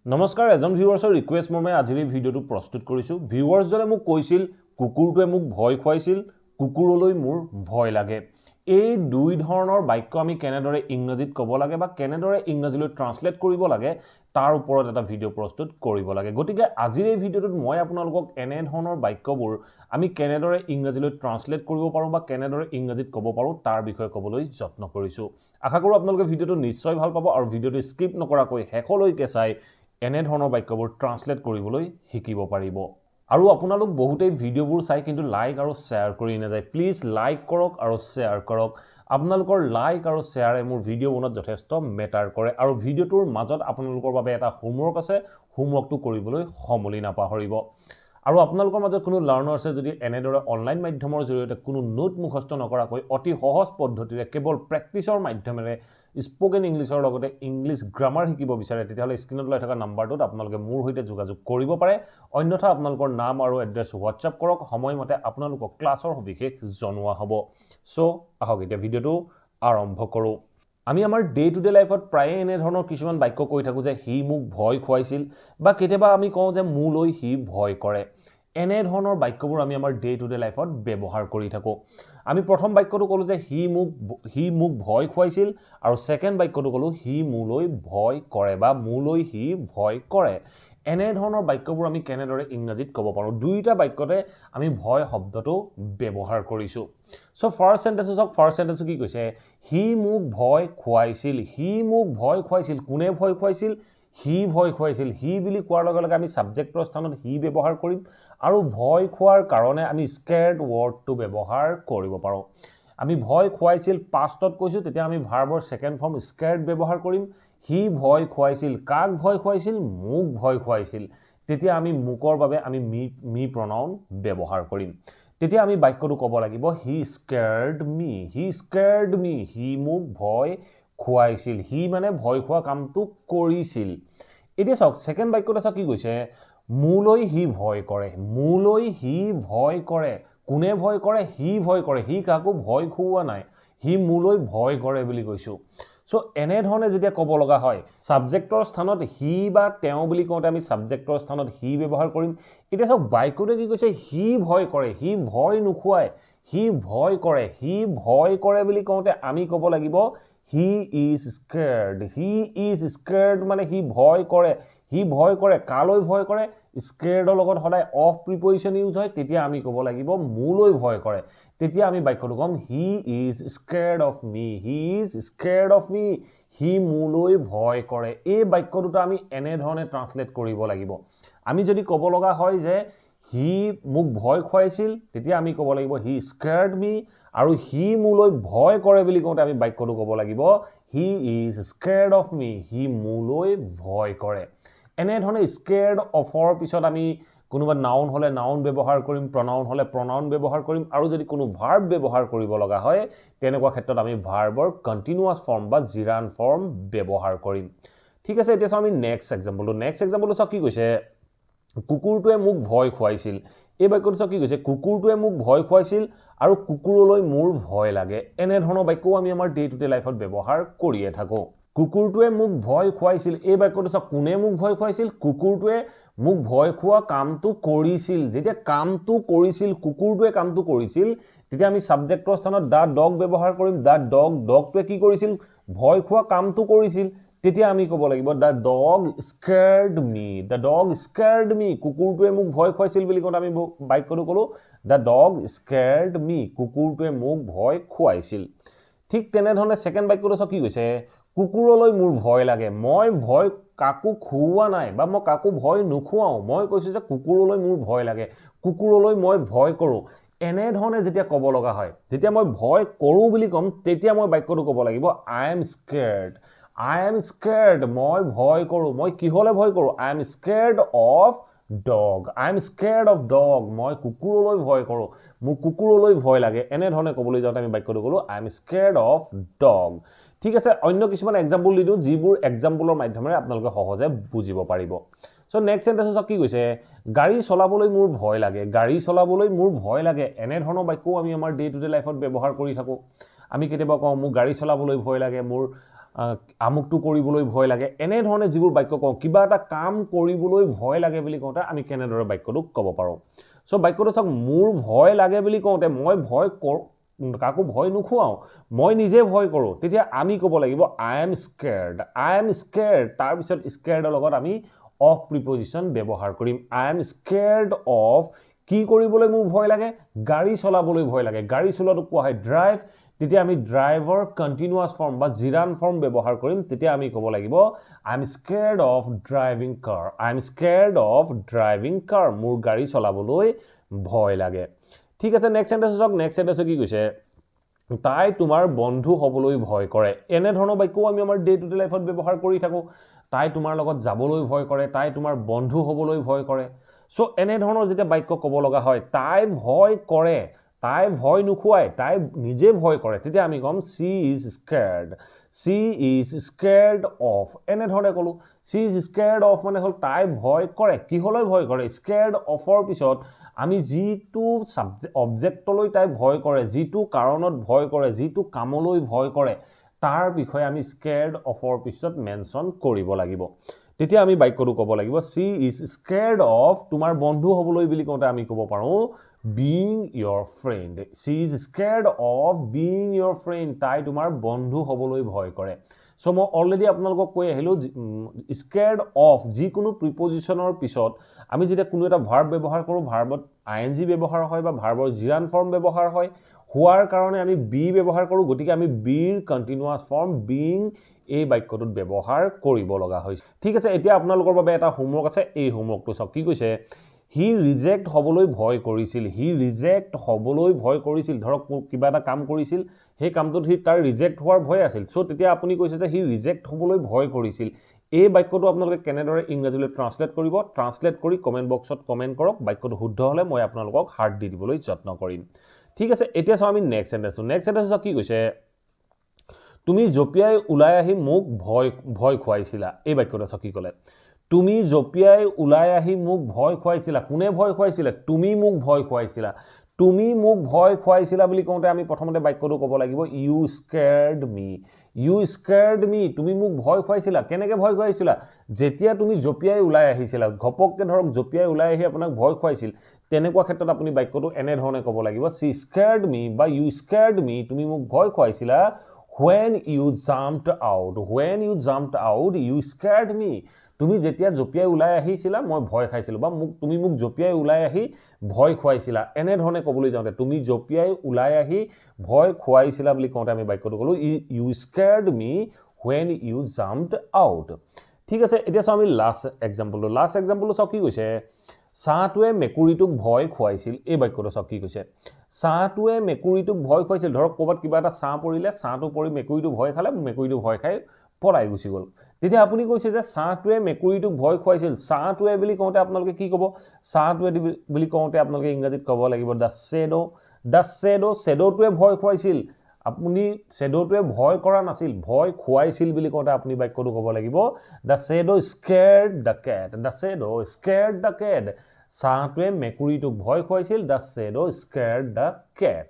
নমস্কাৰ এজন ভিউৱাৰ্ছৰ ৰিকুৱেষ্ট মৰ্মে আজিৰ এই ভিডিঅ'টো প্ৰস্তুত কৰিছোঁ। ভিউৱাৰ্ছজনে মোক কৈছিল কুকুৰটোৱে মোক ভয় খুৱাইছিল, কুকুৰলৈ মোৰ ভয় লাগে। এই দুই ধৰণৰ বাক্য আমি কেনেদৰে ইংৰাজীত ক'ব লাগে বা কেনেদৰে ইংৰাজীলৈ ট্ৰান্সলেট কৰিব লাগে তাৰ ওপৰত এটা ভিডিঅ' প্ৰস্তুত কৰিব লাগে। গতিকে আজিৰ এই ভিডিঅ'টোত মই আপোনালোকক এনে ধৰণৰ বাক্যবোৰ আমি কেনেদৰে ইংৰাজীলৈ ট্ৰান্সলেট কৰিব পাৰোঁ বা কেনেদৰে ইংৰাজীত ক'ব পাৰোঁ তাৰ বিষয়ে ক'বলৈ যত্ন কৰিছোঁ। আশা কৰোঁ আপোনালোকে ভিডিঅ'টো নিশ্চয় ভাল পাব আৰু ভিডিঅ'টো স্কিপ নকৰাকৈ শেষলৈকে চাই এনে ধৰণৰ বাক্যবোৰ ট্ৰান্সলেট কৰিবলৈ শিকিব পাৰিব। আৰু আপোনালোক বহুতেই ভিডিঅ'বোৰ চাই কিন্তু লাইক আৰু শ্বেয়াৰ কৰি নাযায়। প্লিজ লাইক কৰক আৰু শ্বেয়াৰ কৰক। আপোনালোকৰ লাইক আৰু শ্বেয়াৰে মোৰ ভিডিঅ' বনোৱাত যথেষ্ট মেটাৰ কৰে আৰু ভিডিঅ'টোৰ মাজত আপোনালোকৰ বাবে এটা হোমৱৰ্ক আছে, হোমৱৰ্কটো কৰিবলৈ সমলি নাপাহৰিব। আৰু আপোনালোকৰ মাজত কোনো লাৰ্ণাৰ আছে যদি এনেদৰে অনলাইন মাধ্যমৰ জৰিয়তে কোনো নোট মুখস্থ নকৰাকৈ অতি সহজ পদ্ধতিৰে কেৱল প্ৰেক্টিছৰ মাধ্যমেৰে স্পোকেন ইংলিছৰ লগতে ইংলিছ গ্ৰামাৰ শিকিব বিচাৰে তেতিয়াহ'লে স্ক্ৰীনত লৈ থকা নাম্বাৰটোত আপোনালোকে মোৰ সৈতে যোগাযোগ কৰিব পাৰে। অন্যথা আপোনালোকৰ নাম আৰু এড্ৰেছ হোৱাটছআপ কৰক, সময়মতে আপোনালোকক ক্লাছৰ সবিশেষ জনোৱা হ'ব। চ' আহক এতিয়া ভিডিঅ'টো আৰম্ভ কৰোঁ। আমি আমাৰ ডে টু ডে লাইফত প্ৰায়ে এনে ধৰণৰ কিছুমান বাক্য কৈ থাকোঁ যে সি মোক ভয় খুৱাইছিল বা কেতিয়াবা আমি কওঁ যে মোলৈ সি ভয় কৰে। এনে ধৰণৰ বাক্যবোৰ আমি আমাৰ ডে টু ডে লাইফত ব্যৱহাৰ কৰি থাকোঁ। আমি প্ৰথম বাক্যটো ক'লোঁ যে সি মোক ভয় খুৱাইছিল আৰু ছেকেণ্ড বাক্যটো ক'লোঁ সি মোলৈ ভয় কৰে বা মোলৈ সি ভয় কৰে। এনে ধৰণৰ বাক্যবোৰ আমি কেনেদৰে ইংৰাজীত ক'ব পাৰোঁ? দুইটা বাক্যতে আমি ভয় শব্দটো ব্যৱহাৰ কৰিছোঁ। চ' ফাৰ্ষ্ট চেণ্টেন্স চাওক, ফাৰ্ষ্ট চেণ্টেন্সটো কি কৈছে? সি মোক ভয় খুৱাইছিল। সি মোক ভয় খুৱাইছিল। কোনে ভয় খুৱাইছিল? সি ভয় খুৱাইছিল। সি বুলি কোৱাৰ লগে লগে আমি ছাবজেক্টৰ স্থানত সি ব্যৱহাৰ কৰিম আৰু ভয় খোৱাৰ কাৰণে আমি স্কেৰ্ড ৱৰ্ডটো ব্যৱহাৰ কৰিব পাৰোঁ। আমি ভয় খুৱাইছিল পাষ্টত কৈছোঁ তেতিয়া আমি ভাৰ্বৰ ছেকেণ্ড ফৰ্ম স্কেৰ্ড ব্যৱহাৰ কৰিম। সি ভয় খুৱাইছিল। কাক ভয় খুৱাইছিল? মোক ভয় খুৱাইছিল। তেতিয়া আমি মুকৰ বাবে আমি মি প্ৰনাউন ব্যৱহাৰ কৰিম। তেতিয়া আমি বাক্যটো ক'ব লাগিব হি স্কেৰ্ড মি। হি স্কেৰ্ড মি। সি মোক ভয় খুৱাইছিল। সি মানে ভয় খোৱা কামটো কৰিছিল। এতিয়া চাওক ছেকেণ্ড বাক্যটো চাওক কি কৈছে? মোলৈ সি ভয় কৰে। মোলৈ সি ভয় কৰে। কোনে ভয় কৰে? সি ভয় কৰে। সি কাকো ভয় খুওৱা নাই। সি মোলৈ ভয় কৰে বুলি কৈছোঁ। চ' এনেধৰণে যেতিয়া ক'ব লগা হয় ছাবজেক্টৰ স্থানত সি বা তেওঁ বুলি কওঁতে আমি ছাবজেক্টৰ স্থানত সি ব্যৱহাৰ কৰিম। এতিয়া চাওক বাক্যটোৱে কি কৈছে? সি ভয় কৰে। সি ভয় নোখোৱায়। সি ভয় কৰে। সি ভয় কৰে বুলি কওঁতে আমি ক'ব লাগিব হি ইজ স্কেৰ্ড। হি ইজ স্কেৰ্ড মানে সি ভয় কৰে। সি ভয় কৰে। কালৈ ভয় কৰে? স্কেৰ্ডৰ লগত সদায় অফ প্ৰিপজিশ্যন ইউজ হয়। তেতিয়া আমি ক'ব লাগিব মোলৈ ভয় কৰে। তেতিয়া আমি বাক্যটো ক'ম he is scared of me. He is scared of me. সি মোলৈ ভয় কৰে। এই বাক্য দুটা আমি এনেধৰণে ট্ৰান্সলেট কৰিব লাগিব। আমি যদি ক'ব লগা হয় যে সি মোক ভয় খুৱাইছিল তেতিয়া আমি ক'ব লাগিব হি স্কেৰ্ড মি আৰু সি মোলৈ ভয় কৰে বুলি কওঁতে আমি বাক্যটো ক'ব লাগিব হি ইজ স্কেৰ্ড অফ মি। সি মোলৈ ভয় কৰে। এনেধৰণে স্কেৰ্ড অফৰ পিছত আমি কোনোবা নাউন হ'লে নাউন ব্যৱহাৰ কৰিম, প্ৰনাউন হ'লে প্ৰনাউন ব্যৱহাৰ কৰিম আৰু যদি কোনো ভাৰ্ব ব্যৱহাৰ কৰিব লগা হয় তেনেকুৱা ক্ষেত্ৰত আমি ভাৰ্বৰ কণ্টিনিউৱাছ ফৰ্ম বা জিৰান ফৰ্ম ব্যৱহাৰ কৰিম। ঠিক আছে, এতিয়া চাওঁ আমি নেক্সট এক্সাম্পলটো চাওক কি কৈছে? কুকুৰটোৱে মোক ভয় খুৱাইছিল। এই বাক্যটো চাওক কি কৈছে? কুকুৰটোৱে মোক ভয় খুৱাইছিল আৰু কুকুৰলৈ মোৰ ভয় লাগে। এনেধৰণৰ বাক্যও আমি আমাৰ ডে টু ডে লাইফত ব্যৱহাৰ কৰিয়ে থাকোঁ। কুকুৰটোৱে মোক ভয় খুৱাইছিল। এই বাক্যটো চাওক কোনে মোক ভয় খুৱাইছিল? কুকুৰটোৱে মোক ভয় খোৱা কামটো কৰিছিল। যেতিয়া কামটো কৰিছিল, কুকুৰটোৱে কামটো কৰিছিল তেতিয়া আমি ছাবজেক্টৰ স্থানত দ্য ডগ ব্যৱহাৰ কৰিম। দ্য ডগটোৱে কি কৰিছিল? ভয় খোৱা কামটো কৰিছিল। তেতিয়া আমি ক'ব লাগিব the dog scared me. The dog scared me. কুকুৰটোৱে মোক ভয় খুৱাইছিল বুলি কওঁতে আমি বাক্যটো ক'লোঁ দ্য ডগ স্কেৰ্ড মি। কুকুৰটোৱে মোক ভয় খুৱাইছিল। ঠিক তেনেধৰণে ছেকেণ্ড বাক্যটো চাওক কি কৈছে? কুকুৰলৈ মোৰ ভয় লাগে। মই ভয় কাকো খুওৱা নাই বা মই কাকো ভয় নোখুৱাওঁ। মই কৈছোঁ যে কুকুৰলৈ মোৰ ভয় লাগে। কুকুৰলৈ মই ভয় কৰোঁ। এনেধৰণে যেতিয়া ক'ব লগা হয়, যেতিয়া মই ভয় কৰোঁ বুলি ক'ম তেতিয়া মই বাক্যটো ক'ব লাগিব আই এম স্কেৰ্ড। I am স্কেৰ্ড। মই ভয় কৰোঁ। মই কিহলৈ ভয় কৰোঁ? I am scared of dog. I am scared of dog. মই কুকুৰলৈ ভয় কৰোঁ। মোৰ কুকুৰলৈ ভয় লাগে। এনেধৰণে ক'বলৈ যাওঁতে আমি বাক্যটো ক'লোঁ আই এম স্কেৰ্ড অফ ডগ। ঠিক আছে, অন্য কিছুমান এক্সাম্পল দি দিওঁ যিবোৰ এক্সাম্পলৰ মাধ্যমেৰে আপোনালোকে সহজে বুজিব পাৰিব। চ' নেক্সট চেণ্টেন্স চাওক কি কৈছে? গাড়ী চলাবলৈ মোৰ ভয় লাগে। গাড়ী চলাবলৈ মোৰ ভয় লাগে। এনেধৰণৰ বাক্যও আমি আমাৰ ডে টু ডে লাইফত ব্যৱহাৰ কৰি থাকোঁ। আমি কেতিয়াবা কওঁ মোৰ গাড়ী চলাবলৈ ভয় লাগে, মোৰ আমুকটো কৰিবলৈ ভয় লাগে এনে ধৰণে যিবোৰ বাক্য কওঁ কিবা এটা কাম কৰিবলৈ ভয় লাগে বুলি কওঁতে আমি কেনেদৰে বাক্যটো ক'ব পাৰোঁ সো বাক্যটো চাওক মোৰ ভয় লাগে বুলি কওঁতে মই ভয় কাকো ভয় নুখুৱাও মই নিজে ভয় কৰোঁ তেতিয়া আমি ক'ব লাগিব I am scared তাৰ পিছত scared লগত আমি of preposition ব্যৱহাৰ কৰিম I am scared of কি কৰিবলৈ মোৰ ভয় লাগে গাড়ী চলাবলৈ ভয় লাগে গাড়ী চলোৱাটো কোৱা হয় ড্ৰাইভ তেতিয়া আমি ড্ৰাইভাৰ কন্টিনিউয়াস ফৰ্ম বা জিৰান ফৰ্ম ব্যৱহাৰ কৰিম তেতিয়া আমি ক'ব লাগিব I am scared of driving car মোৰ গাড়ী চলাবলৈ ভয় লাগে ঠিক আছে নেক্সট সেন্টেন্স কি কৈছে তাই তোমাৰ বন্ধু হ'বলৈ ভয় কৰে এনে ধৰণৰ বাক্য আমি আমাৰ ডে টু ডে লাইফত ব্যৱহাৰ কৰি থাকো তাই তোমাৰ লগত যাবলৈ ভয় কৰে তাই তোমাৰ বন্ধু হ'বলৈ ভয় কৰে সো এনে ধৰণৰ যেতিয়া বাক্য ক'ব লগা হয় তাই ভয় কৰে তাই ভয় নুখুৱায় তাই নিজে ভয় কৰে তেতিয়া আমি কম she is scared of এনে ধৰণে ক'লো she is scared of মানে হ'ল তাই ভয় কৰে কিহলৈ ভয় কৰে scared of ৰ পিছত আমি যিটো অবজেক্টলৈ তাই ভয় কৰে যিটো কাৰণত ভয় কৰে যিটো কামলৈ ভয় কৰে তাৰ বিষয়ে আমি scared of ৰ পিছত মেনচন কৰিব লাগিব তেতিয়া আমি বাক্যটো ক'ব লাগিব she is scared of তোমাৰ বন্ধু হ'বলৈ বুলি কওঁতে আমি ক'ব পাৰোঁ being your friend she is scared of being your friend তাই তোমাৰ বন্ধু হ'বলৈ ভয় কৰে সো মই অলৰেডি আপোনালোকক কৈ আহিলো scared of যিকোনো প্ৰিপজিশনৰ পিছত আমি যেতিয়া কোনো এটা ভাৰ্ব ব্যৱহাৰ কৰো ভাৰ্বত ing ব্যৱহাৰ হয় বা ভাৰ্বৰ জিৰান ফৰ্ম ব্যৱহাৰ হয় হোৱাৰ কাৰণে আমি be ব্যৱহাৰ কৰো গতিকে আমি be ৰ কন্টিনিউয়াস ফৰ্ম being এই বাক্যটোত ব্যৱহাৰ কৰিব লগা হৈছে ঠিক আছে এতিয়া আপোনালোকৰ বাবে এটা হোমৱৰ্ক আছে এই হোমৱৰ্কটো চাওক কি কৈছে হি ৰিজেক্ট হ'বলৈ ভয় কৰিছিল ধৰক কিবা এটা কাম কৰিছিল সেই কামটোত হি তাৰ ৰিজেক্ট হোৱাৰ ভয় আছিল সো তেতিয়া আপুনি কৈছে যে হি ৰিজেক্ট হ'বলৈ ভয় কৰিছিল এই বাক্যটো আপোনালোকে কেনেদৰে ইংৰাজীলৈ ট্ৰান্সলেট কৰিব ট্ৰান্সলেট কৰি কমেন্ট বক্সত কমেন্ট কৰক বাক্যটো শুদ্ধ হলে মই আপোনালোকক হাৰ্ট দি দিবলৈ যত্ন কৰিম ঠিক আছে এতিয়া চাও আমি নেক্সট সেন্টেন্স কি কৈছে তুমি জপিয়াই উলাই আহি মোক ভয় খুৱাইছিলা এই বাক্যটো চাওক কি ক'লে তুমি জপিয়াই উলাই আহি মোক ভয় খুৱাইছিলা কোনে ভয় খুৱাইছিলে তুমি মোক ভয় খুৱাইছিলা বুলি কওঁতে আমি প্ৰথমতে বাক্যটো ক'ব লাগিব you scared me তুমি মোক ভয় খুৱাইছিলা কেনেকৈ ভয় খুৱাইছিলা যেতিয়া তুমি জপিয়াই উলাই আহিছিলা ঘপককে ধৰক জপিয়াই উলাই আহি আপোনাক ভয় খুৱাইছিল তেনেকুৱা ক্ষেত্ৰত আপুনি বাক্যটো এনে ধৰণে ক'ব লাগিব she scared me বা you scared me তুমি মোক ভয় খুৱাইছিলা when you jumped out you scared me তুমি যেতিয়া জপিয়াই উলাই আহিছিলা মই ভয় খাইছিলো বা তুমি মোক জপিয়াই উলাই আহি ভয় খুৱাইছিলা এনে ধৰণে ক'বলৈ যাওঁতে তুমি জপিয়াই উলাই আহি ভয় খুৱাইছিলা বুলি কওঁতে আমি বাক্যটো ক'লো you scared me when you jumped out ঠিক আছে এতিয়া চাও আমি লাষ্ট এক্সাম্পলটো চাও কি কৈছে সাঁটোৱে মেকুৰীটোক ভয় খুৱাইছিল এই বাক্যটো চাও কি কৈছে সাঁটোৱে মেকুৰীটোক ভয় খুৱাইছিল ধৰক ক'বাত কিবা এটা সাঁ পৰিলে সাঁটো পৰি মেকুৰীটো ভয় খালে মেকুৰীটো ভয় খাই পলাই গুছি গ'ল তেতিয়া আপুনি কৈছে যে সাঁটোৱে মেকুৰীটোক ভয় খুৱাইছিল সাঁটোৱে বুলি কওঁতে আপোনালোকে কি ক'ব সাঁটোৱে বুলি কওঁতে আপোনালোকে ইংৰাজীত ক'ব লাগিব দা শ্যাডোটোৱে ভয় খুৱাইছিল আপুনি শ্যাডোটোৱে ভয় কৰা নাছিল ভয় খুৱাইছিল বুলি কওঁতে আপুনি বাক্যটো ক'ব লাগিব দা শ্যাডো scared the cat সাঁটোৱে মেকুৰীটোক ভয় খুৱাইছিল দা শ্যাডো scared the cat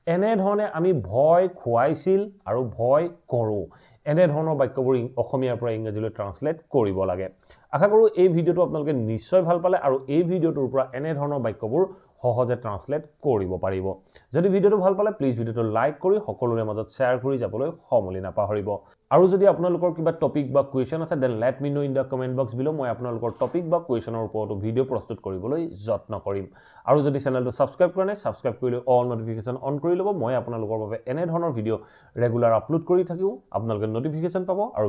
এনে ধৰণে আমি ভয় খুৱাইছিল আৰু ভয় কৰোঁ এনে ধৰণৰ বাক্যবোৰ অসমীয়াৰ পৰা ইংৰাজীলৈ ট্ৰান্সলেট কৰিব লাগে আশা কৰোঁ এই ভিডিঅটো আপোনালোকে নিশ্চয় ভাল পালে আৰু এই ভিডিঅটোৰ পৰা এনে ধৰণৰ বাক্যবোৰ সহজে ট্ৰান্সলেট কৰিব পাৰিব যদি ভিডিঅটো ভাল পালে প্লিজ ভিডিঅটো লাইক কৰি সকলোৰে মাজত শেয়াৰ কৰি যাবলৈ সমলি নাপাহৰিব আৰু যদি আপোনালোকৰ কিবা টপিক বা কোৱেশ্চন আছে then let me know in the comment box below মই আপোনালোকৰ টপিক বা কোৱেশ্চনৰ ওপৰত ভিডিঅ প্ৰস্তুত কৰিবলৈ যত্ন কৰিম আৰু যদি চেনেলটো সাবস্ক্ৰাইব কৰা নাই সাবস্ক্ৰাইব কৰি অল নটিফিকেশন অন কৰি ল'ব মই আপোনালোকৰ বাবে এনে ধৰণৰ ভিডিঅ ৰেগুলাৰ আপলোড কৰি থাকিও আপোনালোকে নটিফিকেশন পাব আৰু